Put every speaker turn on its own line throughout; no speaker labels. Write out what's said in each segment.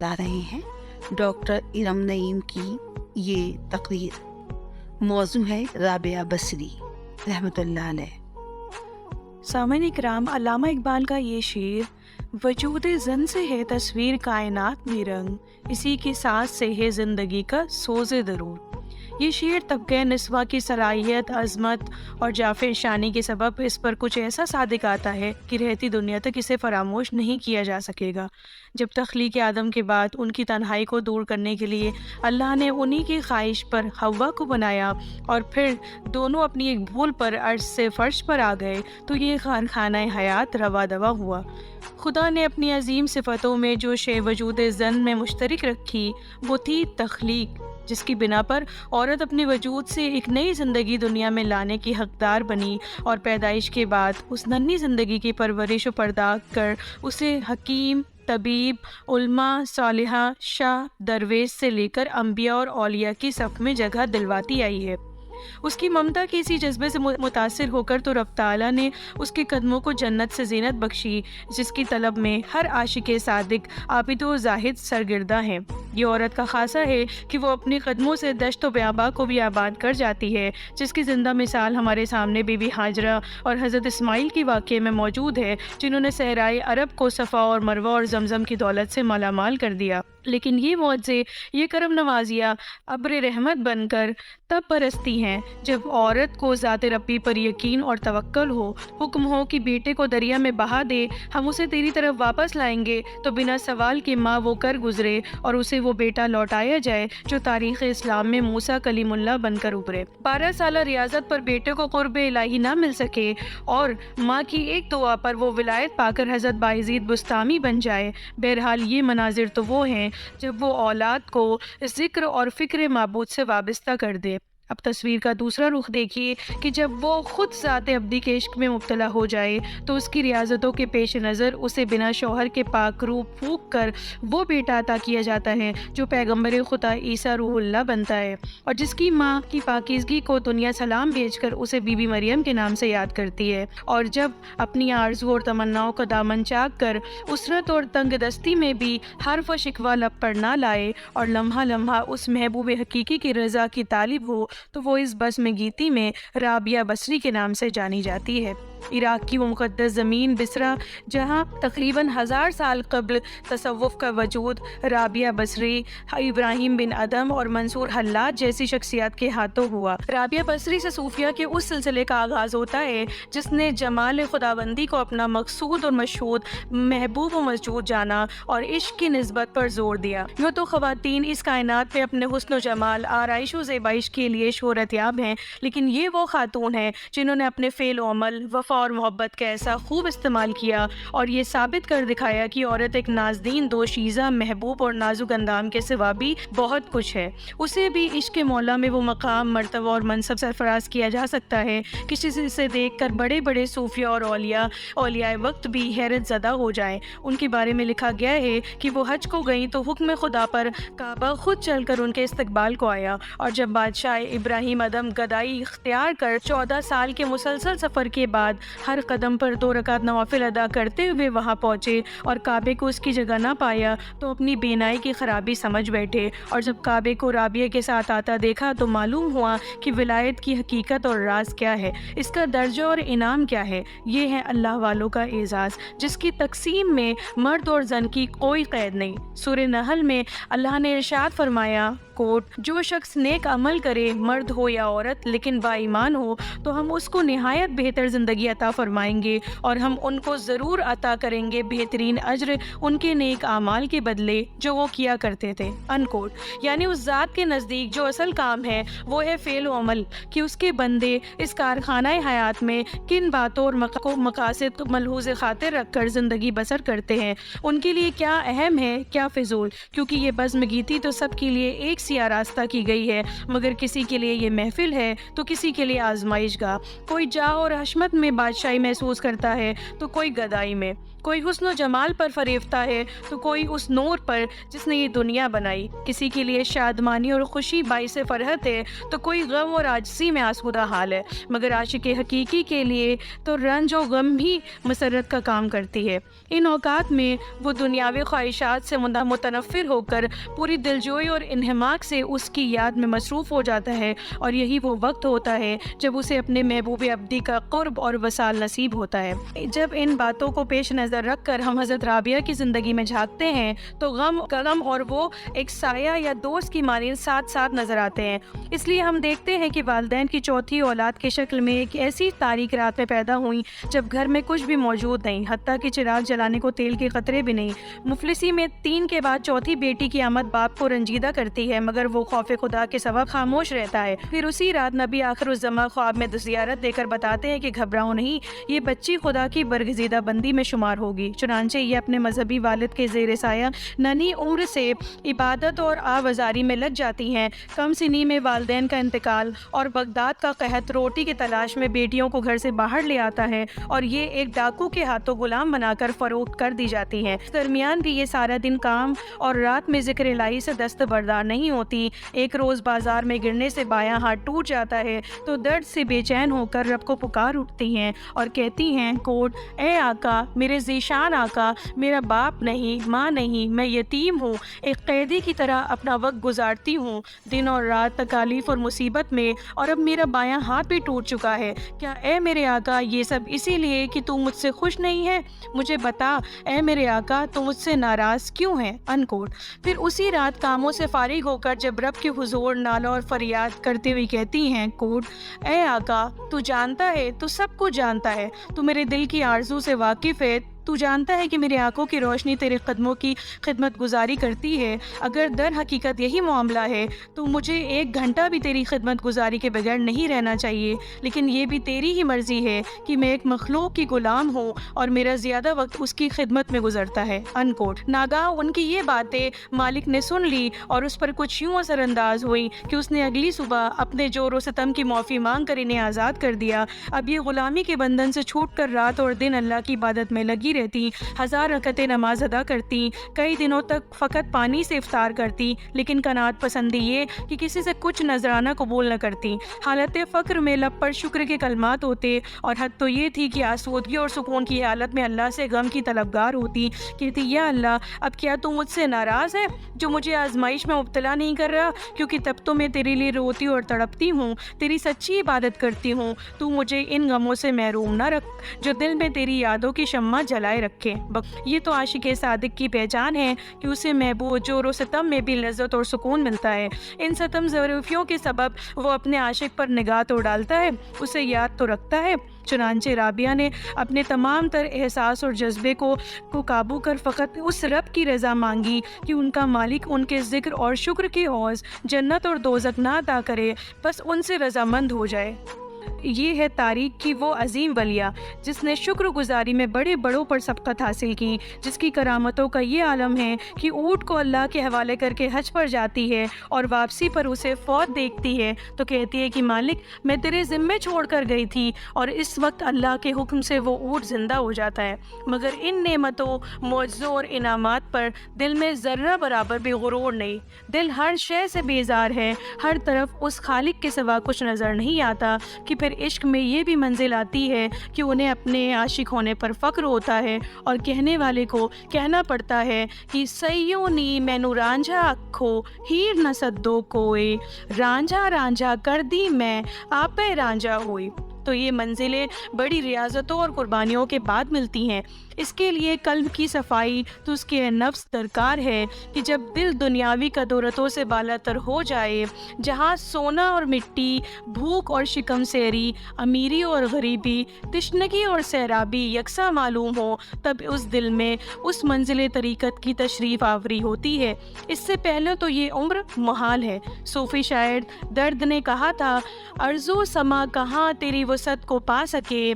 لا رہے ہیں ڈاکٹر ارم نعیم کی یہ تقریر۔ موضوع ہے رابعہ بصری رحمۃ اللہ علیہ۔
سامعین اکرام، علامہ اقبال کا یہ شعر وجود زن سے ہے تصویر کائنات میں رنگ، اسی کی سانس سے ہے زندگی کا سوز درون۔ یہ شعر طبقہ نسواں کی صلاحیت، عظمت اور جافِ شانی کے سبب اس پر کچھ ایسا صادق آتا ہے کہ رہتی دنیا تک اسے فراموش نہیں کیا جا سکے گا۔ جب تخلیق آدم کے بعد ان کی تنہائی کو دور کرنے کے لیے اللہ نے انہی کی خواہش پر حوا کو بنایا اور پھر دونوں اپنی ایک بھول پر عرش سے فرش پر آ گئے تو یہ کارخانہ حیات روا دوا ہوا۔ خدا نے اپنی عظیم صفتوں میں جو شے وجود زن میں مشترک رکھی وہ تھی تخلیق، جس کی بنا پر عورت اپنے وجود سے ایک نئی زندگی دنیا میں لانے کی حقدار بنی اور پیدائش کے بعد اس ننھی زندگی کی پرورش و پرداخت کر اسے حکیم، طبیب، علماء، صالحہ، شاہ، درویش سے لے کر انبیاء اور اولیاء کی صف میں جگہ دلواتی آئی ہے۔ اس کی ممتا کے اسی جذبے سے متاثر ہو کر تو رب تعالیٰ نے اس کے قدموں کو جنت سے زینت بخشی، جس کی طلب میں ہر عاشق صادق عابد و زاہد سرگرداں ہے۔ یہ عورت کا خاصہ ہے کہ وہ اپنے قدموں سے دشت و بیاباں کو بھی آباد کر جاتی ہے، جس کی زندہ مثال ہمارے سامنے بی بی ہاجرہ اور حضرت اسماعیل کی واقعے میں موجود ہے، جنہوں نے صحرائے عرب کو صفا اور مروہ اور زمزم کی دولت سے مالا مال کر دیا۔ لیکن یہ معجزے، یہ کرم نوازیاں ابر رحمت بن کر تب برستی ہیں جب عورت کو ذات ربی پر یقین اور توکل ہو، حکم ہو کہ بیٹے کو دریا میں بہا دے، ہم اسے تیری طرف واپس لائیں گے، تو بنا سوال کے ماں وہ کر گزرے اور اسے وہ بیٹا لوٹایا جائے جو تاریخ اسلام میں موسیٰ کلیم اللہ بن کر ابھرے۔ 12 سالہ ریاضت پر بیٹے کو قرب الہی نہ مل سکے اور ماں کی ایک دعا پر وہ ولایت پا کر حضرت بایزید بستامی بن جائے۔ بہرحال یہ مناظر تو وہ ہیں جب وہ اولاد کو ذکر اور فکر معبود سے وابستہ کر دے۔ اب تصویر کا دوسرا رخ دیکھیے کہ جب وہ خود ذات ابدی کے عشق میں مبتلا ہو جائے تو اس کی ریاضتوں کے پیش نظر اسے بنا شوہر کے پاک روح پھونک کر وہ بیٹا عطا کیا جاتا ہے جو پیغمبر خدا عیسیٰ روح اللہ بنتا ہے، اور جس کی ماں کی پاکیزگی کو دنیا سلام بھیج کر اسے بی بی مریم کے نام سے یاد کرتی ہے۔ اور جب اپنی آرزو اور تمناؤں کا دامن چاک کر اسرت اور تنگ دستی میں بھی حرف و شکوہ لب پر نہ لائے اور لمحہ لمحہ اس محبوب حقیقی کی رضا کی طالب ہو تو وہ اس بزم گیتی میں رابعہ بصری کے نام سے جانی جاتی ہے۔ عراق کی وہ مقدس زمین بصرہ جہاں تقریباً 1000 سال قبل تصوف کا وجود رابعہ بصری، ابراہیم بن ادم اور منصور حلاج جیسی شخصیات کے ہاتھوں ہوا۔ رابعہ بصری سے صوفیہ کے اس سلسلے کا آغاز ہوتا ہے جس نے جمال خداوندی کو اپنا مقصود اور مشہود، محبوب و مسجود جانا اور عشق کی نسبت پر زور دیا۔ یوں تو خواتین اس کائنات میں اپنے حسن و جمال، آرائش و زیبائش کے لیے شہرت یاب ہیں، لیکن یہ وہ خاتون ہیں جنہوں نے اپنے فعل و عمل، وفا اور محبت کا ایسا خوب استعمال کیا اور یہ ثابت کر دکھایا کہ عورت ایک نازنین، دوشیزہ، محبوب اور نازک اندام کے سوا بھی بہت کچھ ہے۔ اسے بھی عشق مولا میں وہ مقام، مرتبہ اور منصب سرفراز کیا جا سکتا ہے کہ جسے دیکھ کر بڑے بڑے صوفیاء اور اولیاء وقت بھی حیرت زدہ ہو جائیں۔ ان کے بارے میں لکھا گیا ہے کہ وہ حج کو گئیں تو حکم خدا پر کعبہ خود چل کر ان کے استقبال کو آیا، اور جب بادشاہ ابراہیم ادم گدائی اختیار کر 14 سال کے مسلسل سفر کے بعد ہر قدم پر 2 رکعت نوافل ادا کرتے ہوئے وہاں پہنچے اور کعبے کو اس کی جگہ نہ پایا تو اپنی بینائی کی خرابی سمجھ بیٹھے، اور جب کعبے کو رابعہ کے ساتھ آتا دیکھا تو معلوم ہوا کہ ولایت کی حقیقت اور راز کیا ہے، اس کا درجہ اور انعام کیا ہے۔ یہ ہے اللہ والوں کا اعزاز جس کی تقسیم میں مرد اور زن کی کوئی قید نہیں۔ سورہ نحل میں اللہ نے ارشاد فرمایا، جو شخص نیک عمل کرے، مرد ہو یا عورت، لیکن با ایمان ہو، تو ہم اس کو نہایت بہتر زندگی عطا فرمائیں گے اور ہم ان کو ضرور عطا کریں گے بہترین اجر ان کے نیک اعمال کے بدلے جو وہ کیا کرتے تھے۔ یعنی اس ذات کے نزدیک جو اصل کام ہے وہ ہے فعل و عمل، کہ اس کے بندے اس کارخانہ حیات میں کن باتوں اور مقاصد ملحوظ خاطر رکھ کر زندگی بسر کرتے ہیں، ان کے لیے کیا اہم ہے کیا فضول، کیونکہ یہ بزم گیتی تو سب کے لیے ایک سیاہ راستہ کی گئی ہے، مگر کسی کے لیے یہ محفل ہے تو کسی کے لیے آزمائش گاہ، کوئی جاہ اور حشمت میں بادشاہی محسوس کرتا ہے تو کوئی گدائی میں۔ کوئی حسن و جمال پر فریفتہ ہے تو کوئی اس نور پر جس نے یہ دنیا بنائی، کسی کے لیے شادمانی اور خوشی باعث فرحت ہے تو کوئی غم اور عاجزی میں آسودہ حال ہے، مگر عاشق حقیقی کے لیے تو رنج و غم بھی مسرت کا کام کرتی ہے۔ ان اوقات میں وہ دنیاوی خواہشات سے متنفر ہو کر پوری دلجوئی اور انہماک سے اس کی یاد میں مصروف ہو جاتا ہے، اور یہی وہ وقت ہوتا ہے جب اسے اپنے محبوب ابدی کا قرب اور وصال نصیب ہوتا ہے۔ جب ان باتوں کو پیش نظر رکھ کر ہم حضرت رابعہ کی زندگی میں جھانکتے ہیں تو غم اور وہ ایک سایہ یا دوست کی مانند ساتھ ساتھ نظر آتے ہیں۔ اس لیے ہم دیکھتے ہیں کہ والدین کی چوتھی اولاد کی شکل میں ایک ایسی تاریک رات میں پیدا ہوئیں جب گھر میں کچھ بھی موجود نہیں، حتیٰ کہ چراغ جلانے کو تیل کے قطرے بھی نہیں۔ مفلسی میں 3 کے بعد چوتھی بیٹی کی آمد باپ کو رنجیدہ کرتی ہے، مگر وہ خوف خدا کے سوا خاموش رہتا ہے۔ پھر اسی رات نبی آخر الزماں خواب میں زیارت دے کر بتاتے ہیں کہ گھبراؤ نہیں، یہ بچی خدا کی برگزیدہ بندی میں شمار ہوگی۔ چنانچہ یہ اپنے مذہبی والد کے زیر سایہ ننھی عمر سے عبادت اور آوازاری میں لگ جاتی ہیں۔ کم سنی میں والدین کا انتقال اور بغداد کا قحط روٹی کی تلاش میں بیٹیوں کو گھر سے باہر لے آتا ہے، اور یہ ایک ڈاکو کے ہاتھوں غلام بنا کر فروخت کر دی جاتی ہیں۔ اس درمیان بھی یہ سارا دن کام اور رات میں ذکر الہی سے دستبردار نہیں ہوتی۔ ایک روز بازار میں گرنے سے بایاں ہاتھ ٹوٹ جاتا ہے تو درد سے بے چین ہو کر رب کو پکار اٹھتی ہیں اور کہتی ہیں، کوٹ اے آقا، میرے ذیشان آقا، میرا باپ نہیں، ماں نہیں، میں یتیم ہوں، ایک قیدی کی طرح اپنا وقت گزارتی ہوں دن اور رات تکالیف اور مصیبت میں، اور اب میرا بایاں ہاتھ بھی ٹوٹ چکا ہے۔ کیا اے میرے آقا یہ سب اسی لیے کہ تو مجھ سے خوش نہیں ہے؟ مجھے بتا اے میرے آقا، تو مجھ سے ناراض کیوں ہے؟ انکوٹ۔ پھر اسی رات کاموں سے فارغ ہو کر جب رب کے حضور نالہ اور فریاد کرتے ہوئے کہتی ہیں، کوٹ اے آقا، تو جانتا ہے، تو سب کچھ جانتا ہے، تو میرے دل کی آرزو سے واقف ہے، تو جانتا ہے کہ میرے آنکھوں کی روشنی تیرے قدموں کی خدمت گزاری کرتی ہے۔ اگر در حقیقت یہی معاملہ ہے تو مجھے 1 گھنٹہ بھی تیری خدمت گزاری کے بغیر نہیں رہنا چاہیے، لیکن یہ بھی تیری ہی مرضی ہے کہ میں ایک مخلوق کی غلام ہوں اور میرا زیادہ وقت اس کی خدمت میں گزرتا ہے۔ انکوٹ۔ ناگاہ ان کی یہ باتیں مالک نے سن لی اور اس پر کچھ یوں اثر انداز ہوئی کہ اس نے اگلی صبح اپنے جور و ستم کی معافی مانگ کر انہیں آزاد کر دیا۔ اب یہ غلامی کے بندھن سے چھوٹ کر رات اور دن اللہ کی عبادت میں لگی رہتی، 1000 رکعتیں نماز ادا کرتی، کئی دنوں تک فقط پانی سے افطار کرتی، لیکن قناعت پسندی یہ کہ کسی سے کچھ نذرانہ قبول نہ کرتی۔ حالت فقر میں لب پر شکر کے کلمات ہوتے، اور حد تو یہ تھی کہ آسودگی اور سکون کی حالت میں اللہ سے غم کی طلبگار ہوتی، کہتی یا اللہ، اب کیا تو مجھ سے ناراض ہے جو مجھے آزمائش میں مبتلا نہیں کر رہا؟ کیونکہ تب تو میں تیرے لیے روتی اور تڑپتی ہوں، تیری سچی عبادت کرتی ہوں، تو مجھے ان غموں سے محروم نہ رکھ جو دل میں تیری یادوں کی شمع جلائے رکھے۔ یہ تو عاشق صادق کی پہچان ہے کہ اسے محبوب جور و ستم میں بھی لذت اور سکون ملتا ہے۔ ان ستم ظروفیوں کے سبب وہ اپنے عاشق پر نگاہ تو ڈالتا ہے، اسے یاد تو رکھتا ہے۔ چنانچہ رابعہ نے اپنے تمام تر احساس اور جذبے کو قابو کر فقط اس رب کی رضا مانگی کہ ان کا مالک ان کے ذکر اور شکر کے عوض جنت اور دوزخ نہ عطا کرے، بس ان سے رضامند ہو جائے۔ یہ ہے تاریخ کی وہ عظیم ولیہ جس نے شکر گزاری میں بڑے بڑوں پر سبقت حاصل کی، جس کی کرامتوں کا یہ عالم ہے کہ اونٹ کو اللہ کے حوالے کر کے حج پر جاتی ہے اور واپسی پر اسے فوت دیکھتی ہے تو کہتی ہے کہ مالک، میں تیرے ذمے چھوڑ کر گئی تھی، اور اس وقت اللہ کے حکم سے وہ اونٹ زندہ ہو جاتا ہے۔ مگر ان نعمتوں، معجزوں اور انعامات پر دل میں ذرہ برابر بھی غرور نہیں، دل ہر شے سے بیزار ہے، ہر طرف اس خالق کے سوا کچھ نظر نہیں آتا کہ پھر عشق میں یہ بھی منزل آتی ہے کہ انہیں اپنے عاشق ہونے پر فخر ہوتا ہے اور کہنے والے کو کہنا پڑتا ہے کہ سیونی مینو رانجھا اکھو ہیر نہ سدو کوئے، رانجھا رانجھا کر دی میں آپے رانجھا ہوئی۔ تو یہ منزلیں بڑی ریاضتوں اور قربانیوں کے بعد ملتی ہیں۔ اس کے لیے قلب کی صفائی تو اس کے نفس درکار ہے کہ جب دل دنیاوی قدورتوں سے بالا تر ہو جائے، جہاں سونا اور مٹی، بھوک اور شکم سیری، امیری اور غریبی، تشنگی اور سیرابی یکساں معلوم ہو، تب اس دل میں اس منزل طریقت کی تشریف آوری ہوتی ہے۔ اس سے پہلے تو یہ عمر محال ہے۔ صوفی شاعر درد نے کہا تھا، ارزو سما کہاں تیری وسعت کو پا سکے،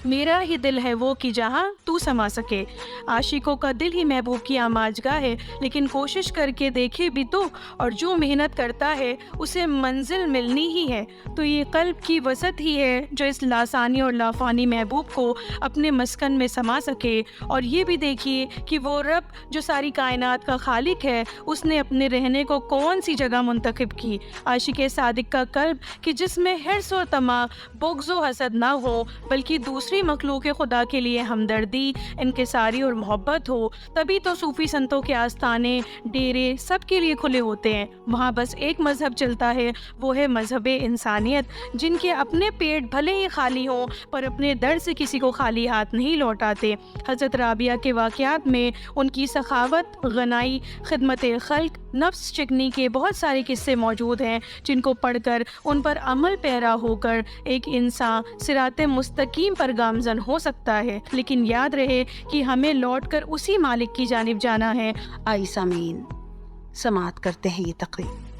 میرا ہی دل ہے وہ کہ جہاں تو سما سکے. عاشقوں کا دل ہی محبوب کی آماجگاہ ہے، لیکن کوشش کر کے دیکھے بھی تو، اور جو محنت کرتا ہے اسے منزل ملنی ہی ہے. تو یہ قلب کی وسعت ہی ہے جو اس لاسانی اور لافانی محبوب کو اپنے مسکن میں سما سکے. اور یہ بھی دیکھیے کہ وہ رب جو ساری کائنات کا خالق ہے، اس نے اپنے رہنے کو کون سی جگہ منتخب کی. عاشق صادق کا قلب کہ جس میں حرص و طمع، بغض و حسد نہ ہو، بلکہ دوسری مخلوق خدا کے لیے ہمدردی، انکساری اور محبت ہو. تبھی تو صوفی سنتوں کے آستانے، ڈیرے سب کے لیے کھلے ہوتے ہیں. وہاں بس ایک مذہب چلتا ہے، وہ ہے مذہب انسانیت، جن کے اپنے پیٹ بھلے ہی خالی ہوں پر اپنے در سے کسی کو خالی ہاتھ نہیں لوٹاتے. حضرت رابعہ کے واقعات میں ان کی سخاوت، غنائی، خدمت خلق، نفس چکنی کے بہت سارے قصے موجود ہیں، جن کو پڑھ کر ان پر عمل پیرا ہو کر ایک انسان صراط مستقیم پر گامزن ہو سکتا ہے. لیکن یاد رہے کہ ہمیں لوٹ کر اسی مالک کی جانب جانا ہے.
آئی سامعین، سماعت کرتے ہیں یہ تقریر.